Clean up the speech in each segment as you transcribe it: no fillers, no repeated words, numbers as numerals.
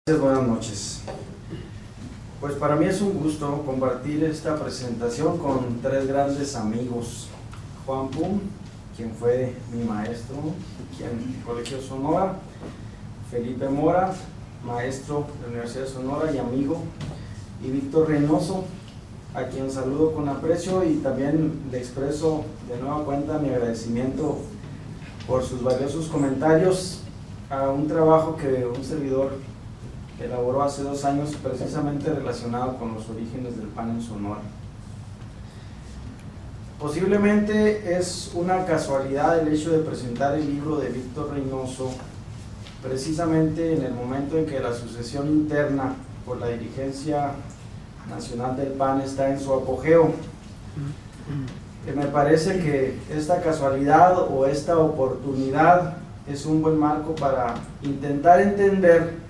Buenas noches. Pues para mí es un gusto compartir esta presentación con tres grandes amigos. Juan Pum, quien fue mi maestro aquí en el Colegio Sonora; Felipe Mora, maestro de la Universidad de Sonora y amigo; y Víctor Reynoso, a quien saludo con aprecio y también le expreso de nueva cuenta mi agradecimiento por sus valiosos comentarios a un trabajo que un servidor elaboró hace 2 años, precisamente relacionado con los orígenes del pan en Sonora. Posiblemente es una casualidad el hecho de presentar el libro de Víctor Reynoso precisamente en el momento en que la sucesión interna por la dirigencia nacional del PAN está en su apogeo. Me parece que esta casualidad o esta oportunidad es un buen marco para intentar entender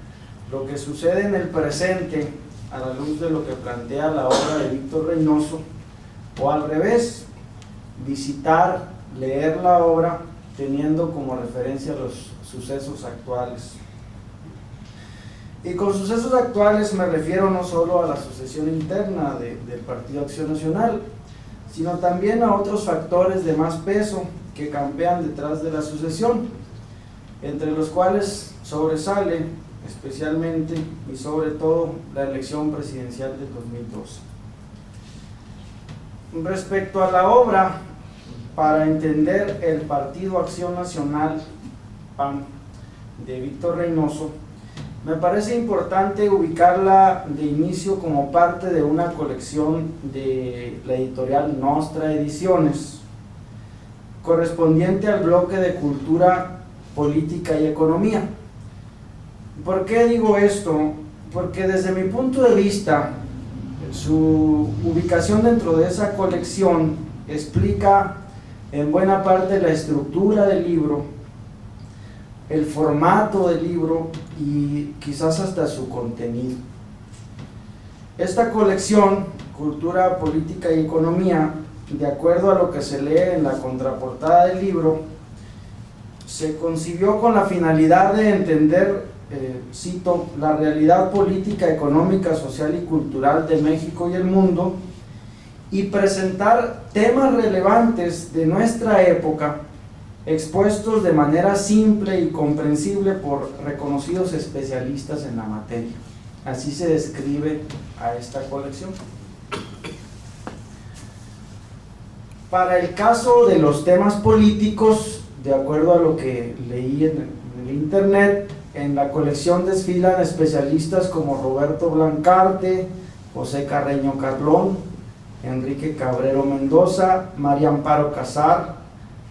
lo que sucede en el presente a la luz de lo que plantea la obra de Víctor Reynoso, o al revés, visitar, leer la obra teniendo como referencia los sucesos actuales. Y con sucesos actuales me refiero no solo a la sucesión interna del Partido Acción Nacional, sino también a otros factores de más peso que campean detrás de la sucesión, entre los cuales sobresale especialmente y sobre todo la elección presidencial del 2012. Respecto a la obra, para entender el Partido Acción Nacional PAN de Víctor Reynoso, me parece importante ubicarla de inicio como parte de una colección de la editorial Nostra Ediciones, correspondiente al bloque de Cultura, Política y Economía. ¿Por qué digo esto? Porque desde mi punto de vista, su ubicación dentro de esa colección explica en buena parte la estructura del libro, el formato del libro y quizás hasta su contenido. Esta colección, Cultura, Política y Economía, de acuerdo a lo que se lee en la contraportada del libro, se concibió con la finalidad de entender, cito, la realidad política, económica, social y cultural de México y el mundo, y presentar temas relevantes de nuestra época, expuestos de manera simple y comprensible por reconocidos especialistas en la materia. Así se describe a esta colección. Para el caso de los temas políticos, de acuerdo a lo que leí en el internet, en la colección desfilan especialistas como Roberto Blancarte, José Carreño Carlón, Enrique Cabrero Mendoza, María Amparo Casar,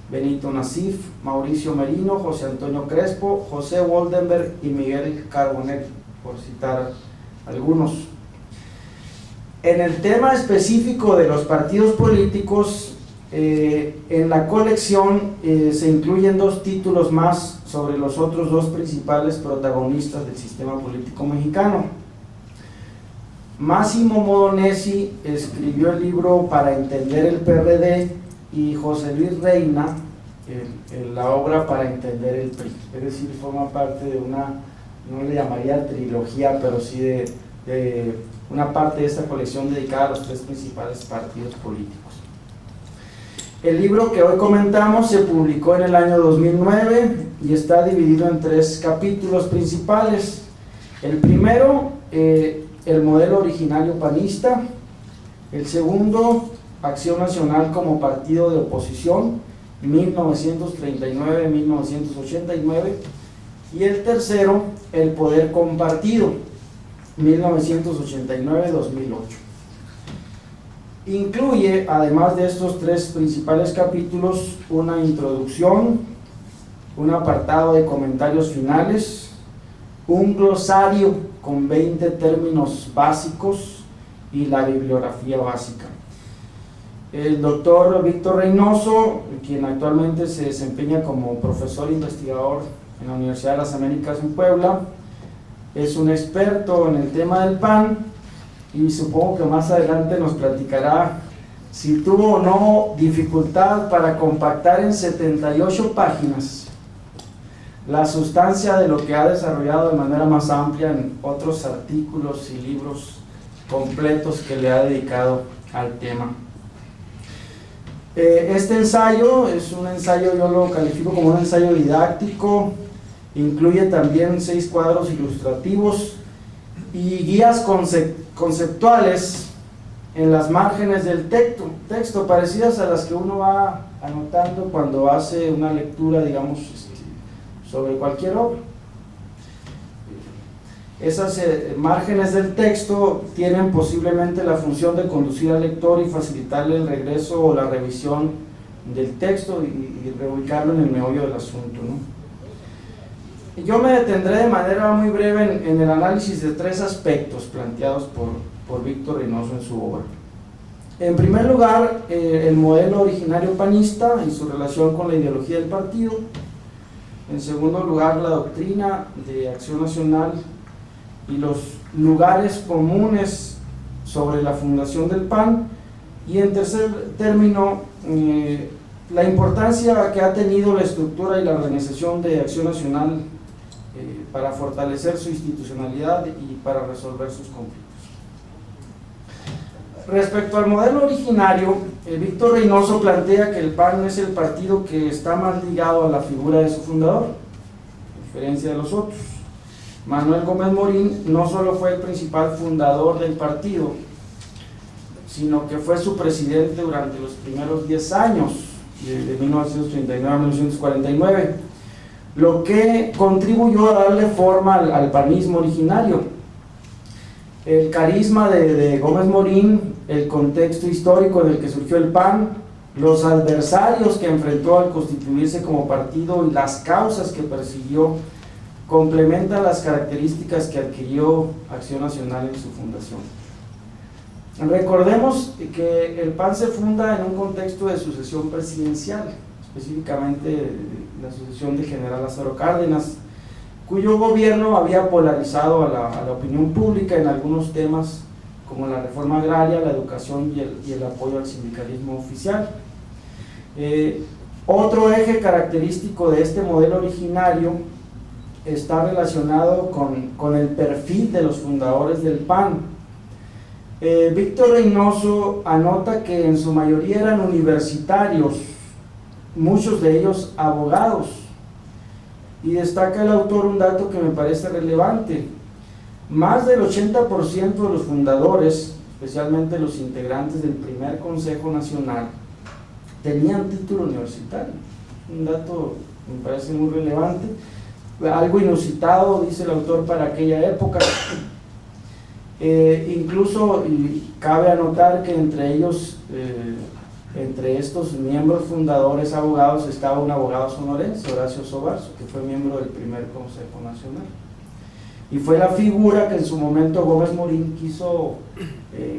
Benito Nasif, Mauricio Merino, José Antonio Crespo, José Woldenberg y Miguel Carbonell, por citar algunos. En el tema específico de los partidos políticos, en la colección se incluyen 2 títulos más sobre los otros 2 principales protagonistas del sistema político mexicano. Máximo Modenesi escribió el libro Para entender el PRD y José Luis Reina la obra Para entender el PRI, es decir, forma parte de una, no le llamaría trilogía, pero sí de una parte de esta colección dedicada a los 3 principales partidos políticos. El libro que hoy comentamos se publicó en el año 2009 y está dividido en 3 capítulos principales. El primero, el modelo originario panista; el segundo, Acción Nacional como partido de oposición, 1939-1989, y el tercero, el poder compartido, 1989-2008. Incluye, además de estos 3 principales capítulos, una introducción, un apartado de comentarios finales, un glosario con 20 términos básicos y la bibliografía básica. El doctor Víctor Reynoso, quien actualmente se desempeña como profesor investigador en la Universidad de las Américas en Puebla, es un experto en el tema del PAN, y supongo que más adelante nos platicará si tuvo o no dificultad para compactar en 78 páginas la sustancia de lo que ha desarrollado de manera más amplia en otros artículos y libros completos que le ha dedicado al tema. Este ensayo es un ensayo, yo lo califico como un ensayo didáctico, incluye también 6 cuadros ilustrativos y guías conceptuales en las márgenes del texto, parecidas a las que uno va anotando cuando hace una lectura, digamos, sobre cualquier obra. Esas márgenes del texto tienen posiblemente la función de conducir al lector y facilitarle el regreso o la revisión del texto y reubicarlo en el meollo del asunto, ¿no? Yo me detendré de manera muy breve en el análisis de 3 aspectos planteados por Víctor Reynoso en su obra. En primer lugar, el modelo originario panista y su relación con la ideología del partido. En segundo lugar, la doctrina de Acción Nacional y los lugares comunes sobre la fundación del PAN, y en tercer término, la importancia que ha tenido la estructura y la organización de Acción Nacional para fortalecer su institucionalidad y para resolver sus conflictos. Respecto al modelo originario, Víctor Reynoso plantea que el PAN es el partido que está más ligado a la figura de su fundador, a diferencia de los otros. Manuel Gómez Morín no solo fue el principal fundador del partido, sino que fue su presidente durante los primeros 10 años, de 1939 a 1949, lo que contribuyó a darle forma al panismo originario. El carisma de Gómez Morín, el contexto histórico en el que surgió el PAN, los adversarios que enfrentó al constituirse como partido y las causas que persiguió complementan las características que adquirió Acción Nacional en su fundación. Recordemos que el PAN se funda en un contexto de sucesión presidencial, específicamente la sucesión de General Lázaro Cárdenas, cuyo gobierno había polarizado a la opinión pública en algunos temas como la reforma agraria, la educación y el apoyo al sindicalismo oficial. Otro eje característico de este modelo originario está relacionado con el perfil de los fundadores del PAN. Víctor Reynoso anota que en su mayoría eran universitarios, muchos de ellos abogados, y destaca el autor un dato que me parece relevante: más del 80% de los fundadores, especialmente los integrantes del primer Consejo Nacional, tenían título universitario. Un dato me parece muy relevante, algo inusitado, dice el autor, para aquella época. Incluso cabe anotar que entre ellos, entre estos miembros fundadores abogados, estaba un abogado sonorense, Horacio Sobarzo, que fue miembro del primer Consejo Nacional, y fue la figura que en su momento Gómez Morín quiso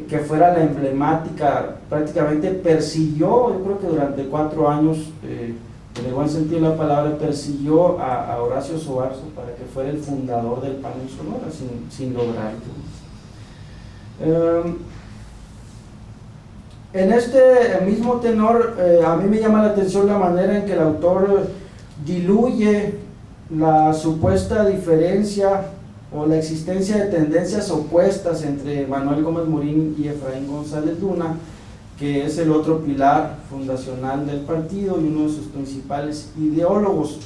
que fuera la emblemática. Prácticamente persiguió, yo creo que durante 4 años, en el buen sentido de la palabra, persiguió a Horacio Sobarzo para que fuera el fundador del PAN en Sonora, sin lograrlo. En este mismo tenor, a mí me llama la atención la manera en que el autor diluye la supuesta diferencia o la existencia de tendencias opuestas entre Manuel Gómez Morín y Efraín González Luna, que es el otro pilar fundacional del partido y uno de sus principales ideólogos.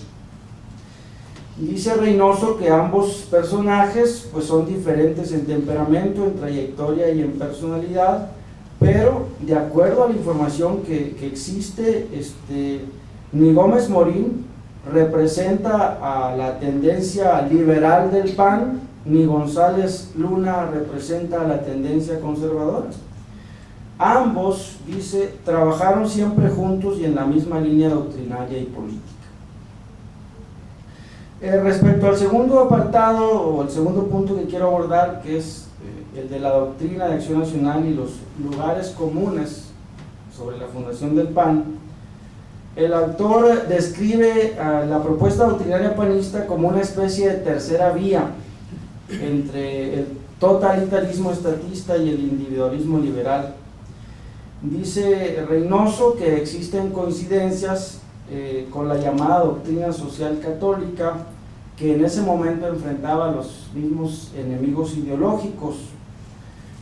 Dice Reynoso que ambos personajes pues son diferentes en temperamento, en trayectoria y en personalidad, pero de acuerdo a la información que existe, ni Gómez Morín representa a la tendencia liberal del PAN, ni González Luna representa a la tendencia conservadora. Ambos, dice, trabajaron siempre juntos y en la misma línea doctrinaria y política. Respecto al segundo apartado, o el segundo punto que quiero abordar, que es el de la doctrina de Acción Nacional y los lugares comunes sobre la fundación del PAN, el autor describe la propuesta doctrinaria panista como una especie de tercera vía entre el totalitarismo estatista y el individualismo liberal. Dice Reynoso que existen coincidencias con la llamada doctrina social católica, que en ese momento enfrentaba los mismos enemigos ideológicos,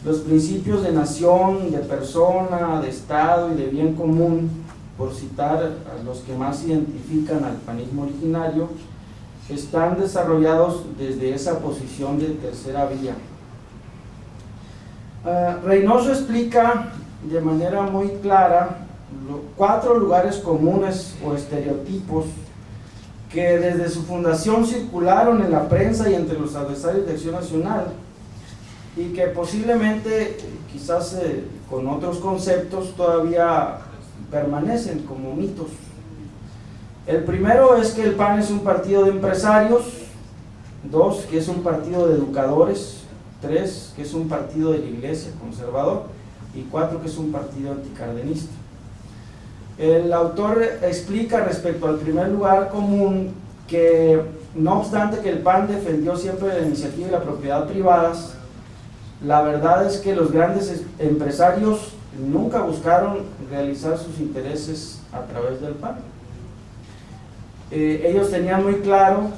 los principios de nación, de persona, de Estado y de bien común, por citar a los que más identifican al panismo originario, están desarrollados desde esa posición de tercera vía. Reynoso explica de manera muy clara 4 lugares comunes o estereotipos que desde su fundación circularon en la prensa y entre los adversarios de Acción Nacional, y que posiblemente, quizás con otros conceptos, todavía permanecen como mitos. El primero es que el PAN es un partido de empresarios, 2, que es un partido de educadores, 3, que es un partido de la Iglesia conservador, y 4, que es un partido anticardenista. El autor explica respecto al primer lugar común que, no obstante que el PAN defendió siempre la iniciativa y la propiedad privadas, la verdad es que los grandes empresarios nunca buscaron realizar sus intereses a través del PAN. Ellos tenían muy claro,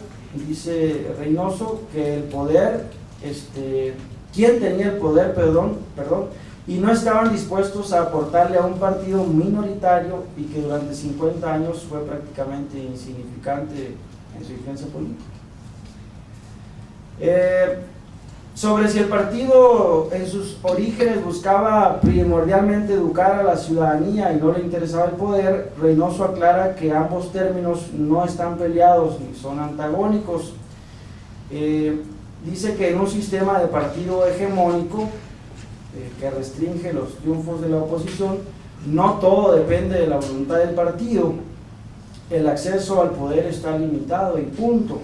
dice Reynoso, que el poder, quién tenía el poder, y no estaban dispuestos a aportarle a un partido minoritario y que durante 50 años fue prácticamente insignificante en su vigencia política. Sobre si el partido en sus orígenes buscaba primordialmente educar a la ciudadanía y no le interesaba el poder, Reynoso aclara que ambos términos no están peleados ni son antagónicos. Dice que en un sistema de partido hegemónico que restringe los triunfos de la oposición, no todo depende de la voluntad del partido, el acceso al poder está limitado y punto.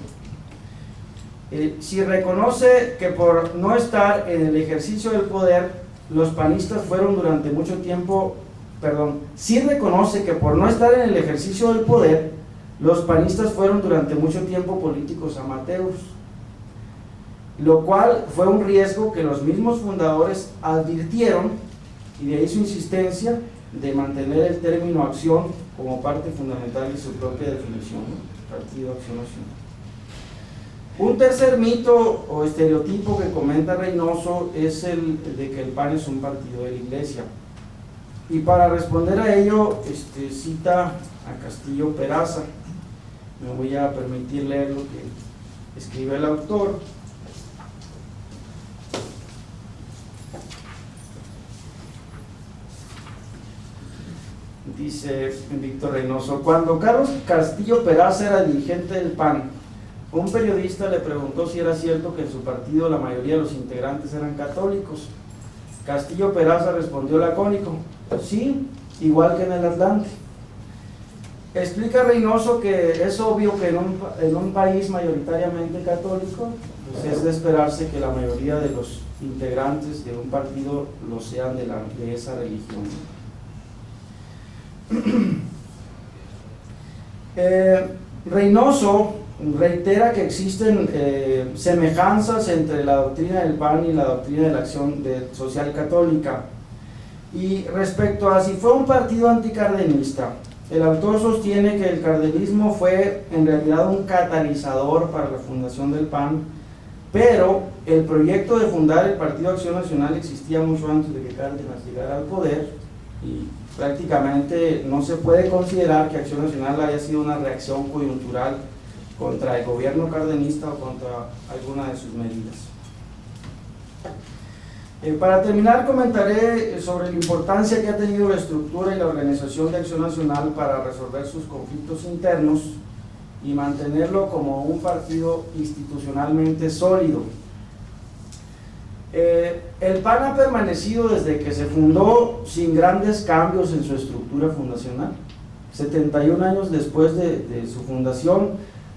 Si reconoce que por no estar en el ejercicio del poder, los panistas fueron durante mucho tiempo, si reconoce que por no estar en el ejercicio del poder, los panistas fueron durante mucho tiempo políticos amateurs, lo cual fue un riesgo que los mismos fundadores advirtieron, y de ahí su insistencia de mantener el término acción como parte fundamental de su propia definición, ¿no? Partido Acción Nacional. Un tercer mito o estereotipo que comenta Reynoso es el de que el PAN es un partido de la Iglesia, y para responder a ello cita a Castillo Peraza. Me voy a permitir leer lo que escribe el autor. Dice Víctor Reynoso: cuando Carlos Castillo Peraza era dirigente del PAN, un periodista le preguntó si era cierto que en su partido la mayoría de los integrantes eran católicos. Castillo Peraza respondió lacónico: sí, igual que en el Atlante. Explica Reynoso que es obvio que en un país mayoritariamente católico, pues es de esperarse que la mayoría de los integrantes de un partido lo sean de esa religión. Reynoso reitera que existen semejanzas entre la doctrina del PAN y la doctrina de la Acción Social Católica, y respecto a si fue un partido anticardenista, el autor sostiene que el cardenismo fue en realidad un catalizador para la fundación del PAN, pero el proyecto de fundar el Partido Acción Nacional existía mucho antes de que Cárdenas llegara al poder, y prácticamente no se puede considerar que Acción Nacional haya sido una reacción coyuntural contra el gobierno cardenista o contra alguna de sus medidas. Para terminar, comentaré sobre la importancia que ha tenido la estructura y la organización de Acción Nacional para resolver sus conflictos internos y mantenerlo como un partido institucionalmente sólido. El PAN ha permanecido desde que se fundó sin grandes cambios en su estructura fundacional. 71 años después de su fundación,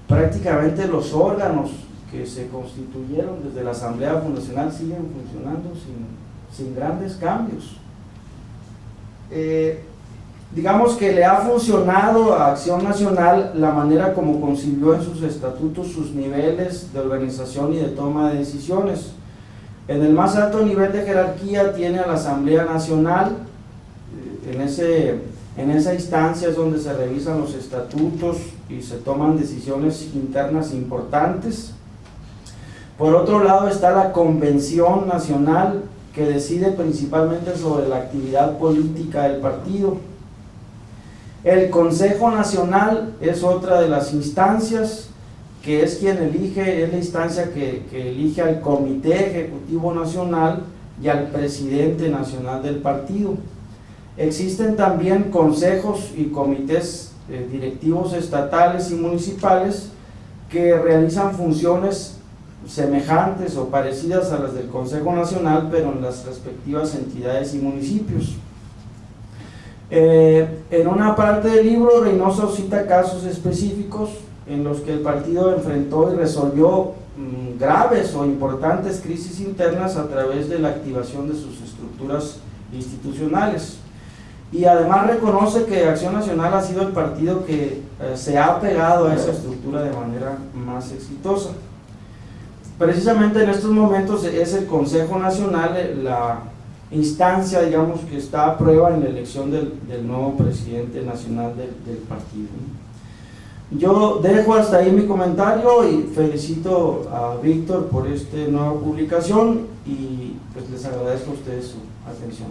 prácticamente los órganos que se constituyeron desde la Asamblea Fundacional siguen funcionando sin grandes cambios. Digamos que le ha funcionado a Acción Nacional la manera como concibió en sus estatutos sus niveles de organización y de toma de decisiones. En el más alto nivel de jerarquía tiene a la Asamblea Nacional, en ese En esa instancia es donde se revisan los estatutos y se toman decisiones internas importantes. Por otro lado está la Convención Nacional, que decide principalmente sobre la actividad política del partido. El Consejo Nacional es otra de las instancias, que es quien elige, es la instancia que elige al Comité Ejecutivo Nacional y al Presidente Nacional del partido. Existen también consejos y comités directivos estatales y municipales que realizan funciones semejantes o parecidas a las del Consejo Nacional, pero en las respectivas entidades y municipios. En una parte del libro, Reynoso cita casos específicos en los que el partido enfrentó y resolvió graves o importantes crisis internas a través de la activación de sus estructuras institucionales. Y además reconoce que Acción Nacional ha sido el partido que se ha pegado a esa estructura de manera más exitosa. Precisamente en estos momentos es el Consejo Nacional la instancia, digamos, que está a prueba en la elección del nuevo presidente nacional del partido. Yo dejo hasta ahí mi comentario y felicito a Víctor por esta nueva publicación y pues les agradezco a ustedes su atención.